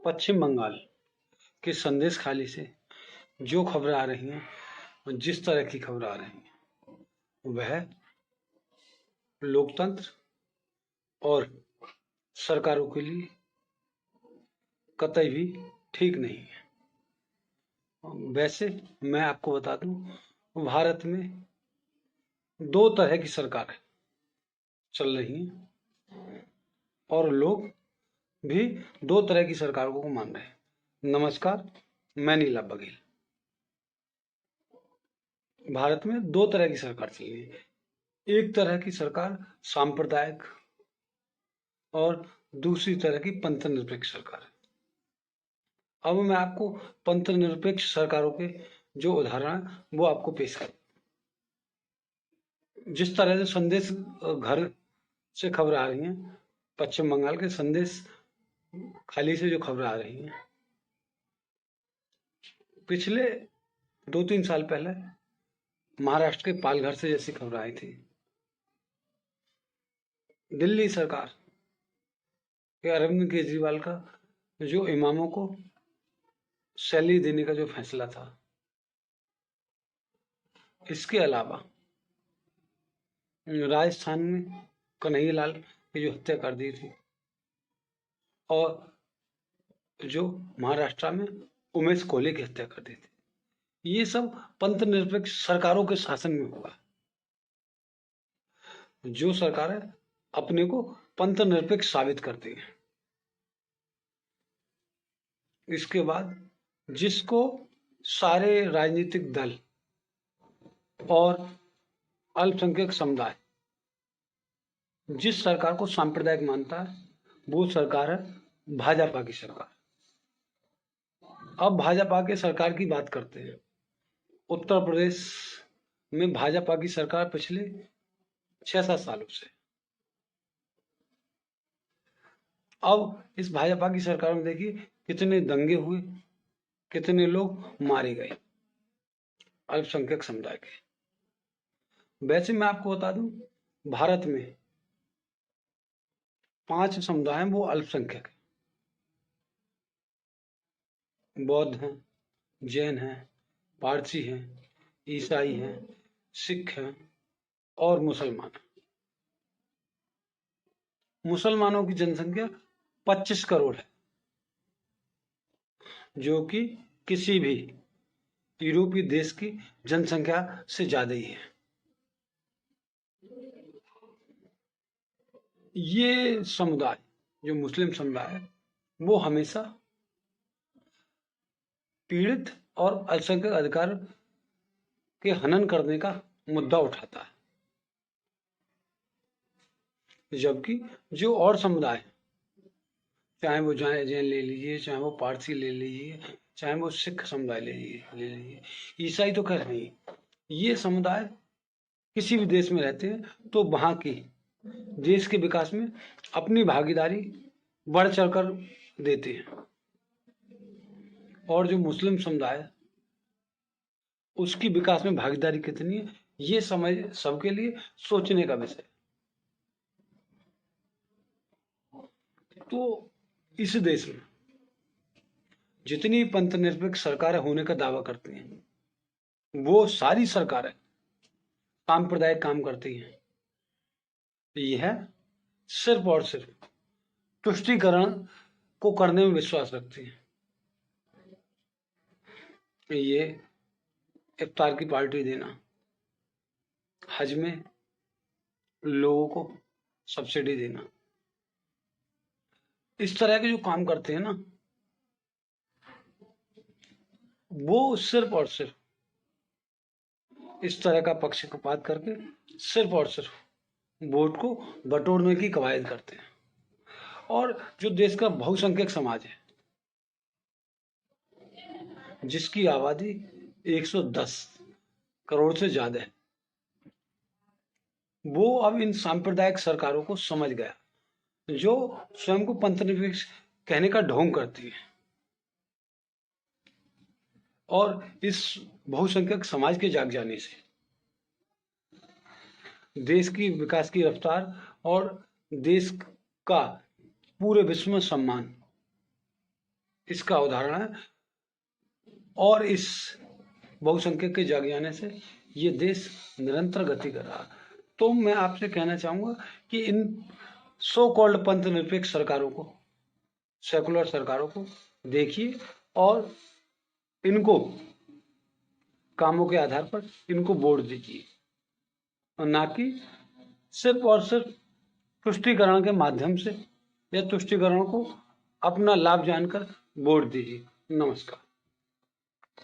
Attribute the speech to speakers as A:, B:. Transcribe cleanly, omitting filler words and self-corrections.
A: पश्चिम बंगाल के संदेश खाली से जो खबरें आ रही हैं और जिस तरह की खबरें आ रही हैं वह लोकतंत्र और सरकारों के लिए कतई भी ठीक नहीं है। वैसे मैं आपको बता दूं, भारत में दो तरह की सरकारें चल रही हैं और लोग भी दो तरह की सरकारों को मान रहे हैं। नमस्कार, मैं नीला बघेल। भारत में दो तरह की सरकार चल रही है। एक तरह की सरकार सांप्रदायिक और दूसरी तरह की पंथ निरपेक्ष सरकार है। अब मैं आपको पंथ निरपेक्ष सरकारों के जो उदाहरण है वो आपको पेश कर, जिस तरह से संदेश घर से खबर आ रही हैं, पश्चिम बंगाल के संदेश खाली से जो खबर आ रही हैं, पिछले 2-3 साल पहले महाराष्ट्र के पालघर से जैसी खबर आई थी। दिल्ली सरकार के अरविंद केजरीवाल का जो इमामों को सैलरी देने का जो फैसला था, इसके अलावा राजस्थान में कन्हैयालाल की जो हत्या कर दी थी और जो महाराष्ट्र में उमेश कोहली की हत्या कर दी थी, ये सब पंथ निरपेक्ष सरकारों के शासन में हुआ। जो सरकारें अपने को पंथ निरपेक्ष साबित करती हैं, इसके बाद जिसको सारे राजनीतिक दल और अल्पसंख्यक समुदाय जिस सरकार को सांप्रदायिक मानता है, वो सरकार है भाजपा की सरकार। अब भाजपा के सरकार की बात करते हैं। उत्तर प्रदेश में भाजपा की सरकार पिछले 6-7 सालों से। अब इस भाजपा की सरकार में देखिए कितने दंगे हुए, कितने लोग मारे गए अल्पसंख्यक समुदाय के। वैसे मैं आपको बता दूं, भारत में 5 समुदाय हैं वो अल्पसंख्यक हैं। बौद्ध हैं, जैन हैं, पारसी हैं, ईसाई हैं, सिख हैं और मुसलमान। मुसलमानों की जनसंख्या 25 करोड़ है, जो कि किसी भी यूरोपीय देश की जनसंख्या से ज्यादा ही है। ये समुदाय जो मुस्लिम समुदाय है वो हमेशा पीड़ित और अल्पसंख्यक अधिकार के हनन करने का मुद्दा उठाता है, जबकि जो और समुदाय, चाहे वो जैन ले लीजिए, चाहे वो पारसी ले लीजिए, चाहे वो सिख समुदाय ले लीजिए, ईसाई तो खैर नहीं, ये समुदाय किसी भी देश में रहते हैं तो वहां की देश के विकास में अपनी भागीदारी बढ़ चढ़कर देते हैं। और जो मुस्लिम समुदाय है उसकी विकास में भागीदारी कितनी है, ये समझ सबके लिए सोचने का विषय। तो इस देश में जितनी पंथ निरपेक्ष सरकारें होने का दावा करती हैं, वो सारी सरकारें सांप्रदायिक काम करती हैं। यह सिर्फ और सिर्फ तुष्टीकरण को करने में विश्वास रखती हैं। ये इफ्तार की पार्टी देना, हज में लोगों को सब्सिडी देना, इस तरह के जो काम करते हैं ना, वो सिर्फ और सिर्फ इस तरह का पक्षपात करके सिर्फ और सिर्फ वोट को बटोरने की कवायद करते हैं। और जो देश का बहुसंख्यक समाज है, जिसकी आबादी 110 करोड़ से ज्यादा है, वो अब इन सांप्रदायिक सरकारों को समझ गया, जो स्वयं को पंथ निरपेक्ष कहने का ढोंग करती है। और इस बहुसंख्यक समाज के जाग जाने से देश की विकास की रफ्तार और देश का पूरे विश्व में सम्मान इसका उदाहरण है। और इस बहुसंख्यक के जाग जाने से ये देश निरंतर गति कर रहा। तो मैं आपसे कहना चाहूंगा कि इन सो कॉल्ड पंथ निरपेक्ष सरकारों को, सेकुलर सरकारों को देखिए और इनको कामों के आधार पर इनको वोट दीजिए, और ना कि सिर्फ और सिर्फ तुष्टीकरण के माध्यम से या तुष्टीकरण को अपना लाभ जानकर वोट दीजिए। नमस्कार।